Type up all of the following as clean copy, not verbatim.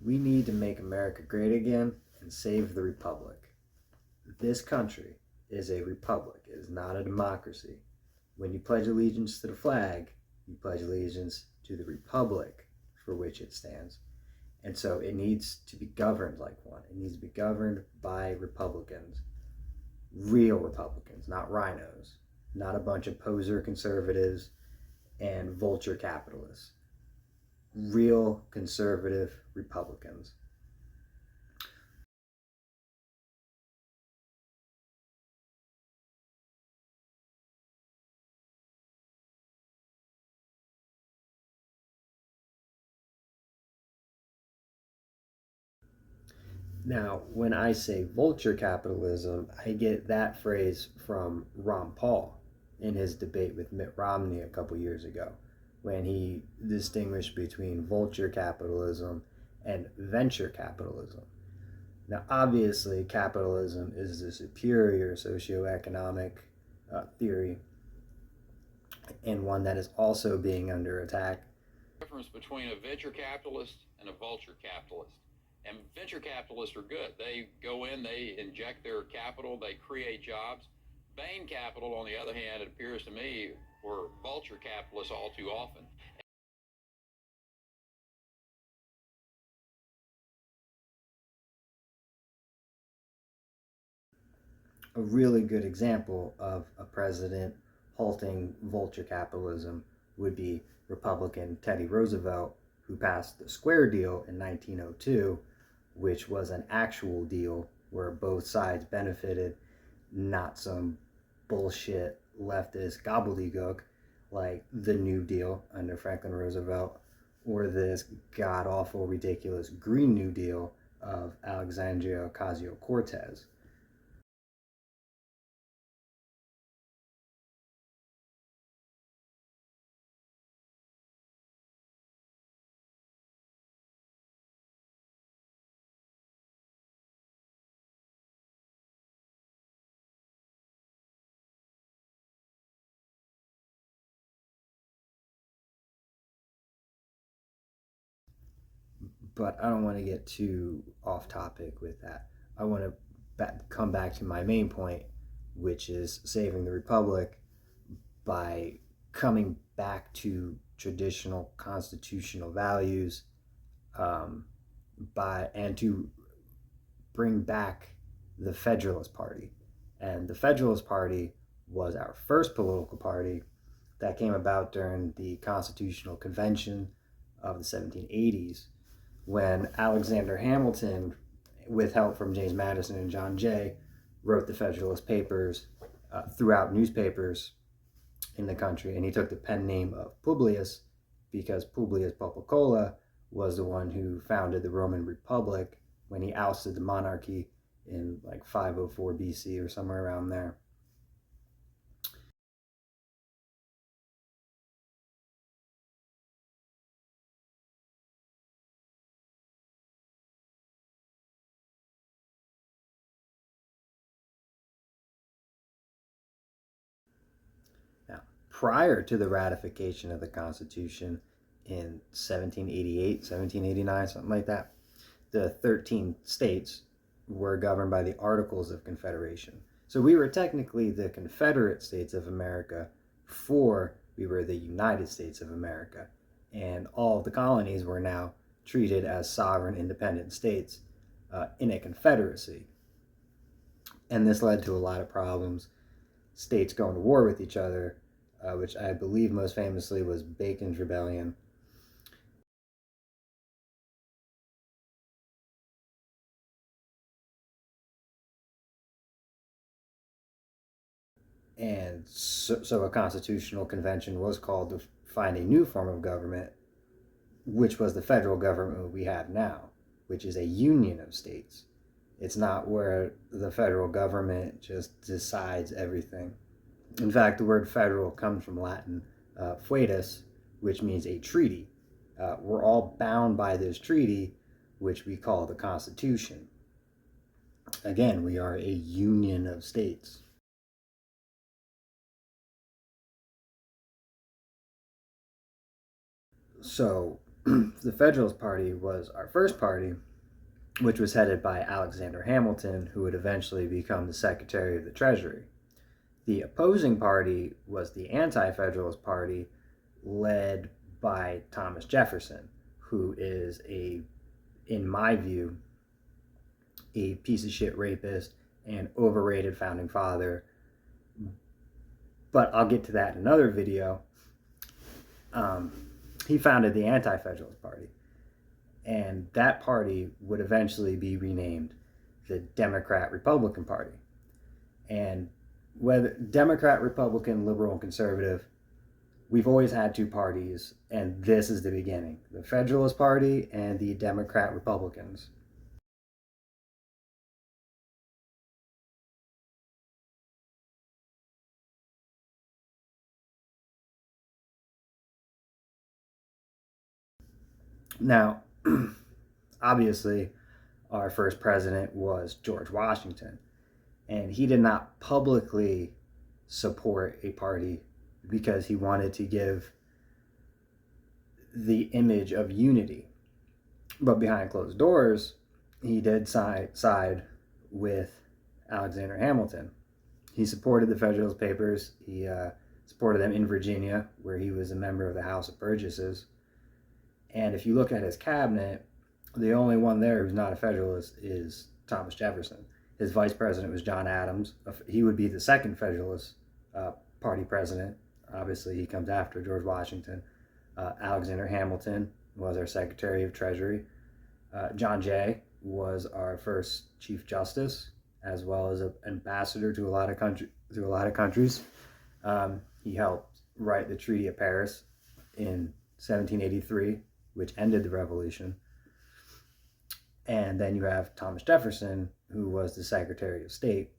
We need to make America great again and save the republic. This country is a republic. It is not a democracy. When you pledge allegiance to the flag, you pledge allegiance to the republic for which it stands. And so it needs to be governed like one. It needs to be governed by Republicans, real Republicans, not rhinos, not a bunch of poser conservatives and vulture capitalists. Real conservative Republicans. Now, when I say vulture capitalism, I get that phrase from Ron Paul in his debate with Mitt Romney a couple years ago, when he distinguished between vulture capitalism and venture capitalism. Now, obviously, capitalism is the superior socioeconomic theory, and one that is also being under attack. The difference between a venture capitalist and a vulture capitalist. And venture capitalists are good. They go in, they inject their capital, they create jobs. Bain capital, on the other hand, it appears to me, were vulture capitalists all too often. A really good example of a president halting vulture capitalism would be Republican Teddy Roosevelt, who passed the Square Deal in 1902, which was an actual deal where both sides benefited, not some bullshit leftist gobbledygook like the New Deal under Franklin Roosevelt or this god awful, ridiculous Green New Deal of Alexandria Ocasio Cortez. But I don't want to get too off topic with that. I want to come back to my main point, which is saving the republic by coming back to traditional constitutional values, and to bring back the Federalist Party. And the Federalist Party was our first political party that came about during the Constitutional Convention of the 1780s, when Alexander Hamilton, with help from James Madison and John Jay, wrote the Federalist Papers throughout newspapers in the country. And he took the pen name of Publius because Publius Poplicola was the one who founded the Roman Republic when he ousted the monarchy in like 504 BC or somewhere around there. Now, prior to the ratification of the Constitution in 1788, 1789, something like that, the 13 states were governed by the Articles of Confederation. So we were technically the Confederate States of America before we were the United States of America. And all of the colonies were now treated as sovereign independent states in a confederacy. And this led to a lot of problems. States going to war with each other, which I believe most famously was Bacon's Rebellion. And so a constitutional convention was called to find a new form of government, which was the federal government we have now, which is a union of states. It's not where the federal government just decides everything. In fact, the word federal comes from Latin foedus, which means a treaty. We're all bound by this treaty, which we call the Constitution. Again, we are a union of states. So the Federalist Party was our first party, which was headed by Alexander Hamilton, who would eventually become the Secretary of the Treasury. The opposing party was the Anti-Federalist Party, led by Thomas Jefferson, who is in my view, a piece of shit rapist and overrated founding father. But I'll get to that in another video. He founded the Anti-Federalist Party, and that party would eventually be renamed the Democrat-Republican Party. And whether Democrat, Republican, liberal, and conservative, we've always had two parties, and this is the beginning. The Federalist Party and the Democrat Republicans. Now, obviously, our first president was George Washington, and he did not publicly support a party because he wanted to give the image of unity. But behind closed doors, he did side with Alexander Hamilton. He supported the Federalist Papers. He supported them in Virginia, where he was a member of the House of Burgesses. And if you look at his cabinet, the only one there who's not a Federalist is Thomas Jefferson. His vice president was John Adams. He would be the second Federalist Party president. Obviously, he comes after George Washington. Alexander Hamilton was our Secretary of Treasury. John Jay was our first Chief Justice, as well as an ambassador to a lot of countries. He helped write the Treaty of Paris in 1783, which ended the Revolution. And then you have Thomas Jefferson, who was the Secretary of State,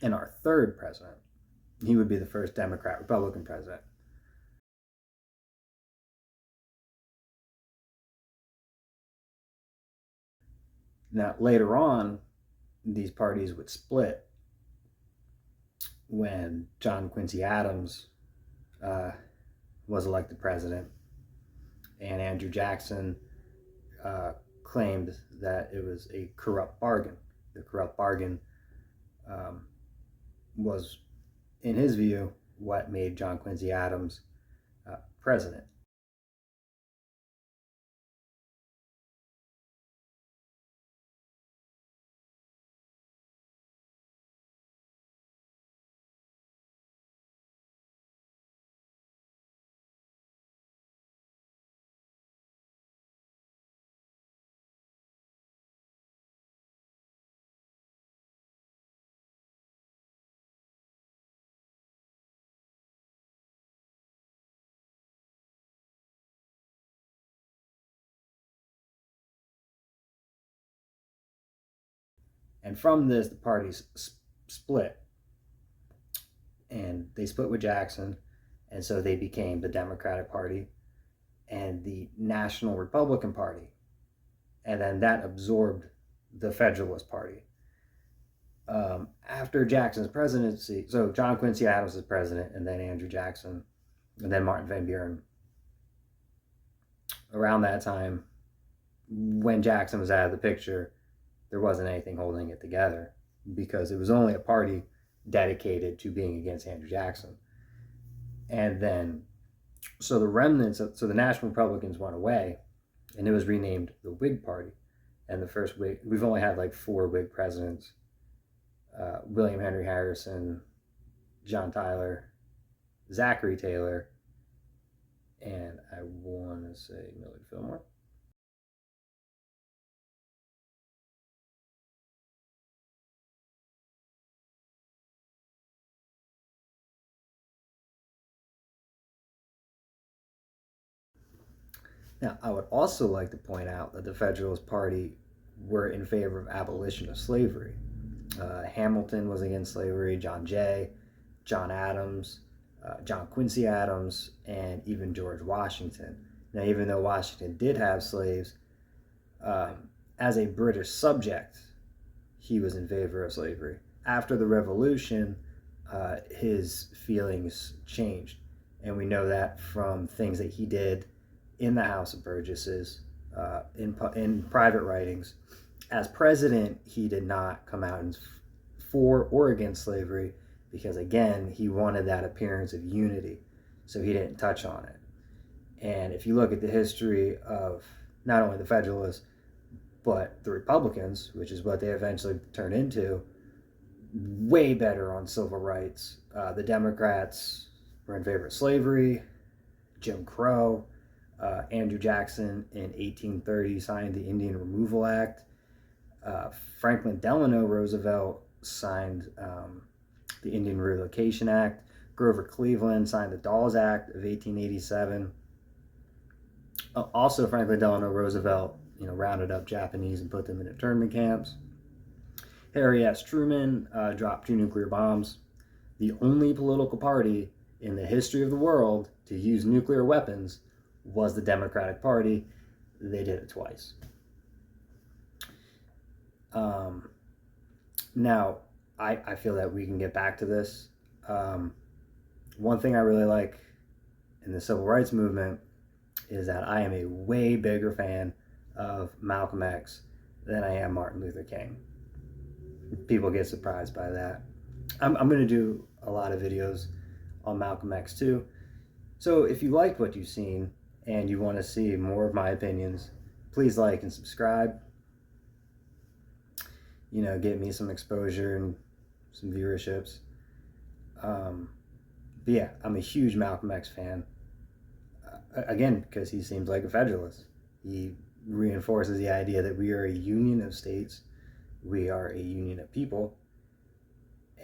and our third president. He would be the first Democrat-Republican president. Now, later on, these parties would split when John Quincy Adams was elected president, and Andrew Jackson claimed that it was a corrupt bargain. The corrupt bargain was, in his view, what made John Quincy Adams president. And from this, the parties split. And they split with Jackson, and so they became the Democratic Party and the National Republican Party. And then that absorbed the Federalist Party. After Jackson's presidency, so John Quincy Adams is president, and then Andrew Jackson, and then Martin Van Buren. Around that time, when Jackson was out of the picture, there wasn't anything holding it together because it was only a party dedicated to being against Andrew Jackson. And then, so the National Republicans went away, and it was renamed the Whig Party. And the first Whig, we've only had like 4 Whig presidents: William Henry Harrison, John Tyler, Zachary Taylor, and I want to say Millard Fillmore. Now, I would also like to point out that the Federalist Party were in favor of abolition of slavery. Hamilton was against slavery, John Jay, John Adams, John Quincy Adams, and even George Washington. Now, even though Washington did have slaves, as a British subject, he was in favor of slavery. After the Revolution, his feelings changed. And we know that from things that he did in the House of Burgesses, in private writings. As president, he did not come out for or against slavery because, again, he wanted that appearance of unity, so he didn't touch on it. And if you look at the history of not only the Federalists, but the Republicans, which is what they eventually turned into, way better on civil rights. The Democrats were in favor of slavery, Jim Crow. Andrew Jackson in 1830 signed the Indian Removal Act. Franklin Delano Roosevelt signed the Indian Relocation Act. Grover Cleveland signed the Dawes Act of 1887. Also, Franklin Delano Roosevelt, rounded up Japanese and put them in internment camps. Harry S. Truman dropped 2 nuclear bombs. The only political party in the history of the world to use nuclear weapons was the Democratic Party. They did it twice. Now, I feel that we can get back to this. One thing I really like in the civil rights movement is that I am a way bigger fan of Malcolm X than I am Martin Luther King. People get surprised by that. I'm going to do a lot of videos on Malcolm X too. So if you liked what you've seen and you want to see more of my opinions, please like and subscribe. Get me some exposure and some viewerships. But yeah, I'm a huge Malcolm X fan. Again, because he seems like a Federalist. He reinforces the idea that we are a union of states. We are a union of people.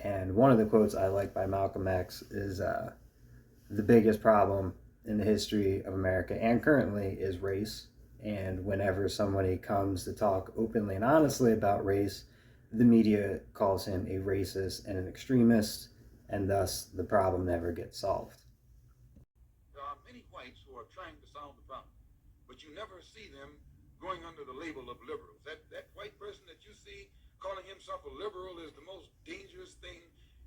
And one of the quotes I like by Malcolm X is the biggest problem in the history of America and currently is race. And whenever somebody comes to talk openly and honestly about race, the media calls him a racist and an extremist, and thus the problem never gets solved. There are many whites who are trying to solve the problem, but you never see them going under the label of liberals. That white person that you see calling himself a liberal is the most dangerous thing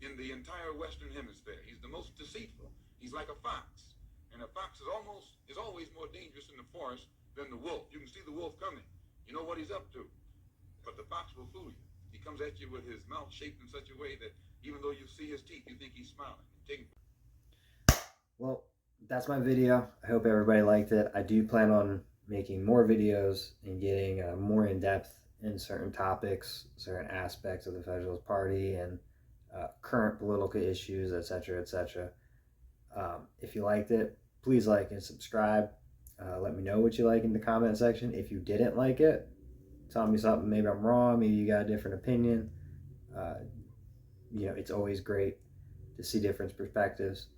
in the entire Western Hemisphere. He's the most deceitful. He's like a fox, and a fox is always more dangerous in the forest than the wolf. You can see the wolf coming. You know what he's up to, but the fox will fool you. He comes at you with his mouth shaped in such a way that even though you see his teeth, you think he's smiling. Well, that's my video. I hope everybody liked it. I do plan on making more videos and getting more in depth in certain topics, certain aspects of the Federalist Party and current political issues, etc., etc. If you liked it, please like and subscribe. Let me know what you like in the comment section. If you didn't like it, tell me something. Maybe I'm wrong. Maybe you got a different opinion. It's always great to see different perspectives.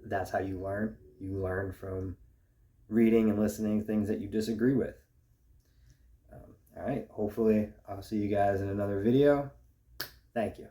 That's how you learn. You learn from reading and listening to things that you disagree with. All right. Hopefully, I'll see you guys in another video. Thank you.